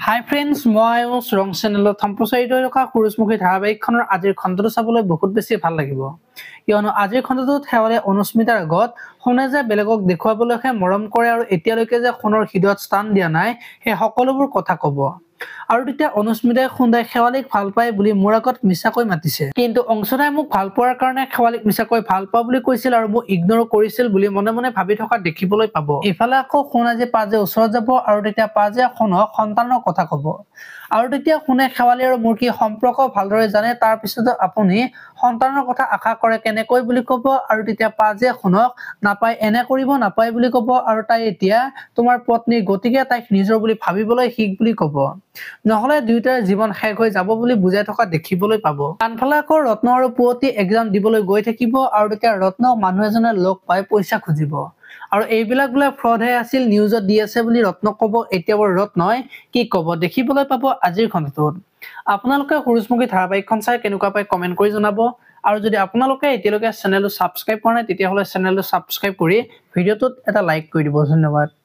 Hi friends, মই ৰং চেনেলত সম্প্ৰচাৰিত হৈ থকা সুৰুজমুখী ধাৰাবাহিকখনৰ আজিৰ খণ্ডটো চাবলৈ বহুত বেছি ভাল লাগিব। কিয়নো আজিৰ খণ্ডটোত শেৱালে অনুস্মিতাৰ আগত সোণে যে বেলেগক দেখুৱাবলৈহে মৰম কৰে আৰু এতিয়ালৈকে যে সোণৰ হৃদয়ত স্থান দিয়া নাই সেই সকলোবোৰ কথা ক'ব। আৰু তেতিয়া অনুস্মিতাই সোণদাই শেৱালিক ভাল পায় বুলি মোৰ আগত মিছাকৈ মাতিছে। কিন্তু অংশদাই মোক ভাল পোৱাৰ কাৰণে শেৱালিক মিছাকৈ ভাল পাওঁ বুলি কৈছিল আৰু মোক ইগনোৰ কৰিছিল বুলি মনে মনে ভাবি থকা দেখিবলৈ পাব। ইফালে আকৌ সোণ আজি পাজে ওচৰত যাব আৰু তেতিয়া পাজে সোণক সন্তানৰ কথা ক'ব। আৰু তেতিয়া সোণে শেৱালি আৰু মোৰ কি সম্পৰ্ক ভালদৰে জানে তাৰ পিছত আপুনি সন্তানৰ কথা আশা কৰে কেনেকৈ বুলি ক'ব আৰু তেতিয়া পাজে সোণক নাপায় এনে কৰিব নাপায় বুলি ক'ব আৰু তাই এতিয়া তোমাৰ পত্নী গতিকে তাইক নিজৰ বুলি ভাবিবলৈ শিক বুলি ক'ব। নহলে দুয়োটাৰ জীৱন শেষ হৈ যাব বুলি বুজাই থকা দেখিবলৈ পাব। আনফালে আকৌ ৰত্ন আৰু পুৱতি এক্সাম দিবলৈ গৈ থাকিব আৰু তেতিয়া ৰত্নক মানুহ এজনে লগ পাই পইচা খুজিব আৰু এইবিলাক বোলে ফ্ৰডহে আছিল নিউজত দি আছে বুলি ৰত্নক ক'ব। এতিয়া বাৰু ৰত্নই কি ক'ব দেখিবলৈ পাব আজিৰ খণ্ডটোত। আপোনালোকে সুৰুজমুখী ধাৰাবাহিকখন চাই কেনেকুৱা পায় কমেন্ট কৰি জনাব আৰু যদি আপোনালোকে এতিয়ালৈকে চেনেলটো সাবস্ক্ৰাইব কৰা নাই তেতিয়াহ'লে চেনেলটো সাবস্ক্ৰাইব কৰি ভিডিঅ'টোত এটা লাইক কৰি দিব। ধন্যবাদ।